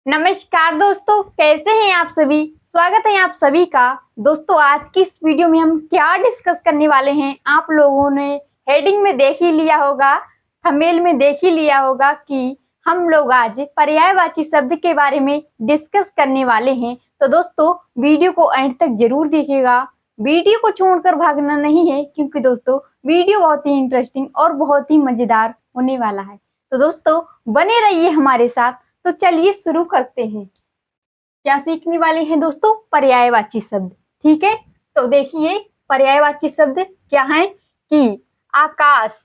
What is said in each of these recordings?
नमस्कार दोस्तों, कैसे हैं आप सभी। स्वागत है आप सभी का। दोस्तों, आज की इस वीडियो में हम क्या डिस्कस करने वाले हैं, आप लोगों ने हेडिंग में देख ही लिया होगा, थंबनेल में देख ही लिया होगा कि हम लोग आज पर्यायवाची शब्द के बारे में डिस्कस करने वाले हैं। तो दोस्तों, वीडियो को एंड तक जरूर देखिएगा। वीडियो को छोड़कर भागना नहीं है, क्योंकि दोस्तों वीडियो बहुत ही इंटरेस्टिंग और बहुत ही मजेदार होने वाला है। तो दोस्तों, बने रहिए हमारे साथ। तो चलिए शुरू करते हैं। क्या सीखने वाले हैं दोस्तों? पर्यायवाची शब्द। ठीक है, तो देखिए पर्यायवाची शब्द क्या है कि आकाश।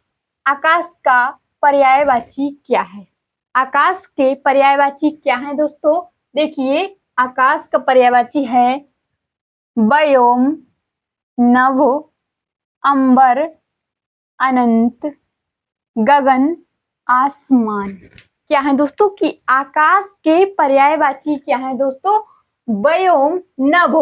आकाश का पर्यायवाची क्या है? आकाश के पर्यायवाची क्या है दोस्तों? देखिए, आकाश का पर्यायवाची है व्योम, नभ, अंबर, अनंत, गगन, आसमान। क्या है दोस्तों कि आकाश के पर्यायवाची क्या है दोस्तों? व्योम, नभ,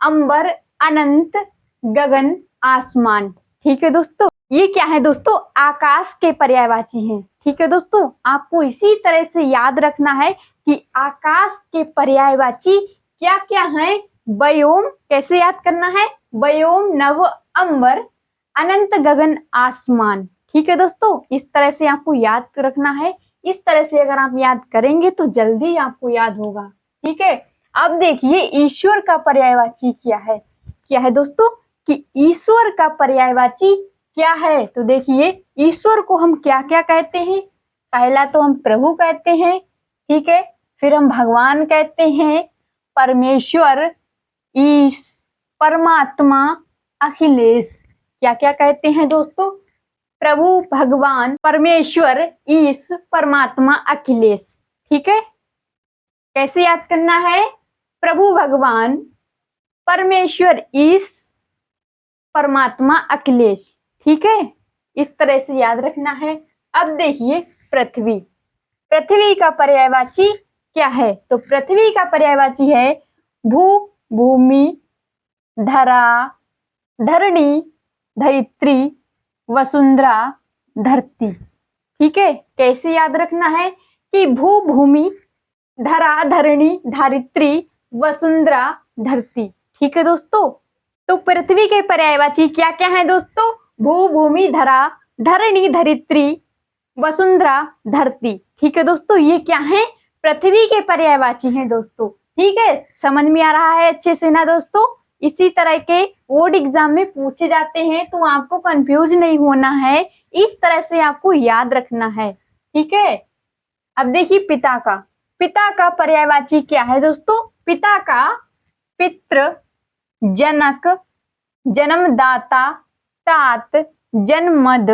अंबर, अनंत, गगन, आसमान। ठीक है दोस्तों, ये क्या है दोस्तों? आकाश के पर्यायवाची हैं। ठीक है दोस्तों, आपको इसी तरह से याद रखना है कि आकाश के पर्यायवाची क्या क्या है। व्योम कैसे याद करना है? व्योम, नभ, अंबर, अनंत, गगन, आसमान। ठीक है दोस्तों, इस तरह से आपको याद रखना है। इस तरह से अगर आप याद करेंगे तो जल्दी आपको याद होगा। ठीक है, अब देखिए ईश्वर का पर्यायवाची क्या है। क्या है दोस्तों कि ईश्वर का पर्यायवाची क्या है? तो देखिए, ईश्वर को हम क्या क्या कहते हैं? पहला तो हम प्रभु कहते हैं। ठीक है, फिर हम भगवान कहते हैं, परमेश्वर, ईश, परमात्मा, अखिलेश। क्या क्या कहते हैं दोस्तों? प्रभु, भगवान, परमेश्वर, ईश, परमात्मा, अखिलेश। ठीक है, कैसे याद करना है? प्रभु, भगवान, परमेश्वर, ईश, परमात्मा, अखिलेश। ठीक है, इस तरह से याद रखना है। अब देखिए पृथ्वी। पृथ्वी का पर्यायवाची क्या है? तो पृथ्वी का पर्यायवाची है भू, भूमि, धरा, धरणी, धरित्री, वसुंधरा, धरती। ठीक है, कैसे याद रखना है कि भू, भूमि, धरा, धरणी, धरित्री, वसुंधरा, धरती। ठीक है दोस्तों, तो पृथ्वी के पर्यायवाची क्या क्या है दोस्तों? भू, भूमि, धरा, धरणी, धरित्री, वसुंधरा, धरती। ठीक है दोस्तों, ये क्या है? पृथ्वी के पर्यायवाची हैं दोस्तों। ठीक है, समझ में आ रहा है अच्छे से ना दोस्तों? इसी तरह के बोर्ड एग्जाम में पूछे जाते हैं, तो आपको कंफ्यूज नहीं होना है। इस तरह से आपको याद रखना है। ठीक है, अब देखिए पिता का। पिता का पर्यायवाची क्या है दोस्तों? पिता का पितृ, जनक, जन्मदाता, तात, जन्मद,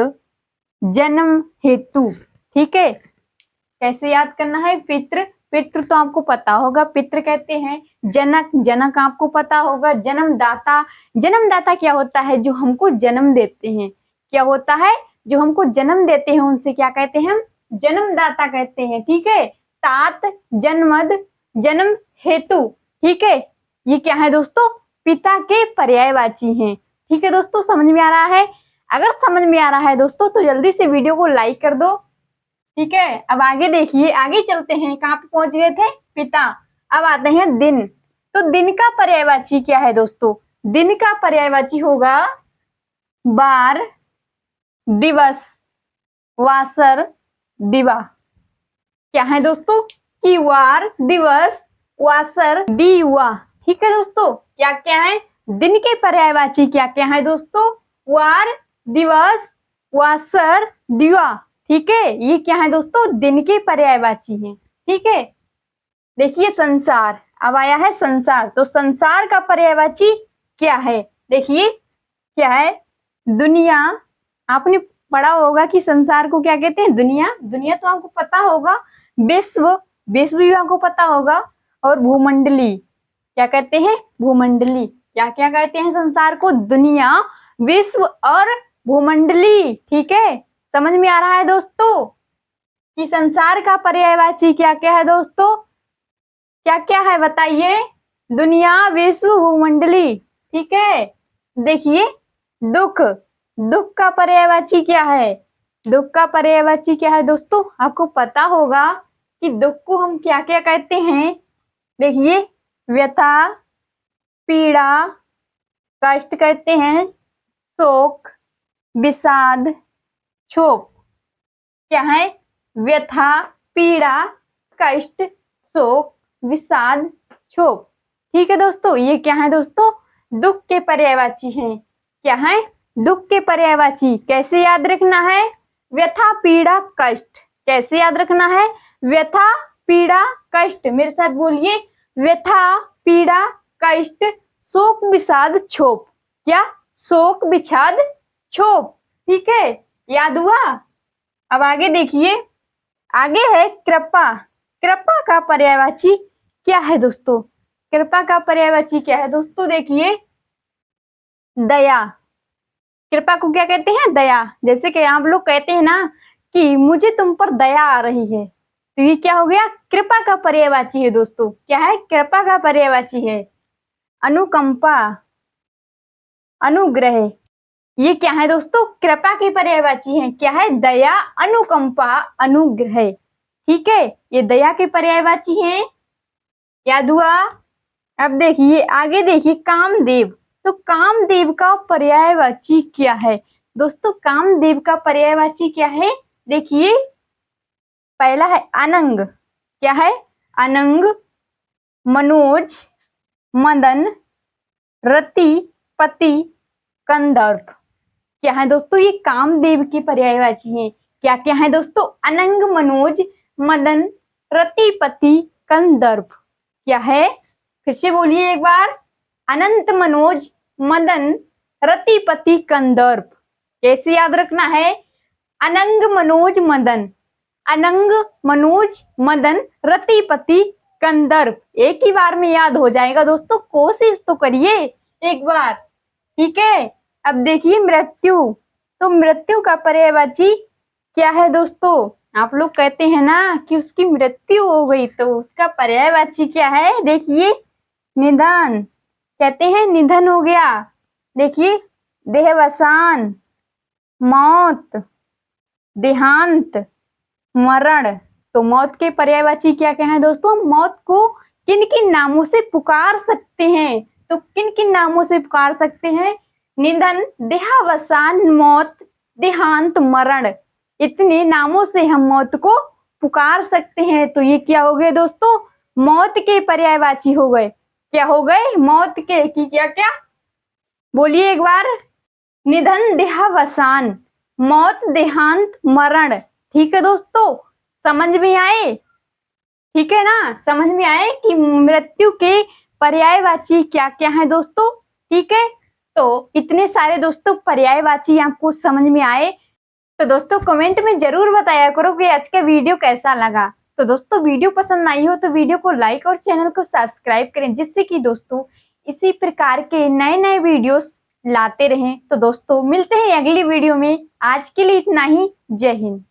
जन्म हेतु। ठीक है, कैसे याद करना है? पितृ, पितृ तो आपको पता होगा, पितृ कहते हैं। जनक, जनक आपको पता होगा। जन्मदाता, जन्मदाता क्या होता है? जो हमको जन्म देते हैं। क्या होता है? जो हमको जन्म देते हैं, उनसे क्या कहते हैं? हम जन्मदाता कहते हैं। ठीक है, तात, जन्मद, जन्म हेतु। ठीक है, ये क्या है दोस्तों? पिता के पर्यायवाची हैं। ठीक है दोस्तों, समझ में आ रहा है? अगर समझ में आ रहा है दोस्तों तो जल्दी से वीडियो को लाइक कर दो। ठीक है, अब आगे देखिए, आगे चलते हैं। कहाँ पे पहुंच गए थे? पिता। अब आते हैं दिन। तो दिन का पर्यायवाची क्या है दोस्तों? दिन का पर्यायवाची होगा बार, दिवस, वासर, दिवा। क्या है दोस्तों? कि वार, दिवस, वासर, दिवा। ठीक है दोस्तों, क्या क्या है? दिन के पर्यायवाची क्या क्या है दोस्तों? वार, दिवस, वासर, दिवा। ठीक है, ये क्या है दोस्तों? दिन के पर्यायवाची हैं। ठीक है, देखिए संसार। अब आया है संसार। तो संसार का पर्यायवाची क्या है? देखिए क्या है? दुनिया। आपने पढ़ा होगा कि संसार को क्या कहते हैं? दुनिया। दुनिया तो आपको पता होगा। विश्व, विश्व भी आपको पता होगा। और भूमंडली, क्या कहते हैं? भूमंडली। क्या क्या कहते हैं संसार को? दुनिया, विश्व और भूमंडली। ठीक है, समझ में आ रहा है दोस्तों कि संसार का पर्यायवाची क्या क्या है दोस्तों? क्या क्या है बताइए? दुनिया, विश्व, भूमंडली। ठीक है, देखिए दुख। दुख का पर्यायवाची क्या है? दुख का पर्यायवाची क्या है दोस्तों? आपको पता होगा। कि दुख को हम क्या क्या कहते हैं। देखिए, व्यथा, पीड़ा, कष्ट कहते हैं, शोक, विषाद, क्षोभ। क्या है? व्यथा, पीड़ा, कष्ट, शोक, विषाद, क्षोभ। ठीक है दोस्तों, ये क्या है दोस्तों? दुख के पर्यायवाची हैं। क्या है? दुख के पर्यायवाची। कैसे याद रखना है? व्यथा, पीड़ा, कष्ट। कैसे याद रखना है? व्यथा, पीड़ा, कष्ट। मेरे साथ बोलिए, व्यथा, पीड़ा, कष्ट, शोक, विषाद, क्षोभ। क्या? शोक, विषाद, क्षोभ। ठीक है, याद हुआ? अब आगे देखिए, आगे है कृपा। कृपा का पर्यायवाची क्या है दोस्तों? कृपा का पर्यायवाची क्या है दोस्तों? देखिए, दया। कृपा को क्या कहते हैं? दया। जैसे कि आप लोग कहते हैं ना कि मुझे तुम पर दया आ रही है, तो ये क्या हो गया? कृपा का पर्यायवाची है दोस्तों। क्या है? कृपा का पर्यायवाची है। अनुकंपा, अनुग्रह, ये क्या है दोस्तों? कृपा की पर्यायवाची है। क्या है? दया, अनुकंपा, अनुग्रह। ठीक है, ये दया के पर्यायवाची हैं। याद हुआ? अब देखिए, आगे देखिए, कामदेव। तो कामदेव का पर्यायवाची क्या है दोस्तों? कामदेव का पर्यायवाची क्या है? देखिए, पहला है अनंग। क्या है? अनंग, मनोज, मदन, रति, पति, कंदर्प। क्या है दोस्तों? ये कामदेव की पर्यायवाची है। क्या क्या है दोस्तों? अनंग, मनोज, मदन, रति, पति, कंदर्प। क्या है? फिर से बोलिए एक बार। अनंत, मनोज, मदन, रतिपति, कंदर्प। कैसे याद रखना है? अनंग, मनोज, मदन। अनंग, मनोज, मदन, रतिपति, कंदर्प। एक ही बार में याद हो जाएगा दोस्तों, कोशिश तो करिए एक बार। ठीक है, अब देखिए मृत्यु। तो मृत्यु का पर्यायवाची क्या है दोस्तों? आप लोग कहते हैं ना कि उसकी मृत्यु हो गई, तो उसका पर्यायवाची क्या है? देखिए, निधन। कहते हैं निधन हो गया। देखिए, देहावसान, मौत, देहांत, मरण। तो मौत के पर्यायवाची क्या क्या है दोस्तों? मौत को किन किन नामों से पुकार सकते हैं? तो किन किन नामों से पुकार सकते हैं? निधन, देहावसान, मौत, देहांत, मरण। इतने नामों से हम मौत को पुकार सकते हैं। तो ये क्या हो गए दोस्तों? मौत के पर्यायवाची हो गए। क्या हो गए? मौत के की क्या क्या? बोलिए एक बार। निधन, देहावसान, मौत, देहांत, मरण। ठीक है दोस्तों, समझ में आए? ठीक है ना, समझ में आए कि मृत्यु के पर्यायवाची क्या क्या है दोस्तों? ठीक है, तो इतने सारे दोस्तों पर्यायवाची आपको समझ में आए? तो दोस्तों कमेंट में जरूर बताया करो कि आज का वीडियो कैसा लगा। तो दोस्तों वीडियो पसंद आई हो तो वीडियो को लाइक और चैनल को सब्सक्राइब करें, जिससे कि दोस्तों इसी प्रकार के नए नए वीडियोस लाते रहें। तो दोस्तों मिलते हैं अगली वीडियो में। आज के लिए इतना ही। जय हिंद।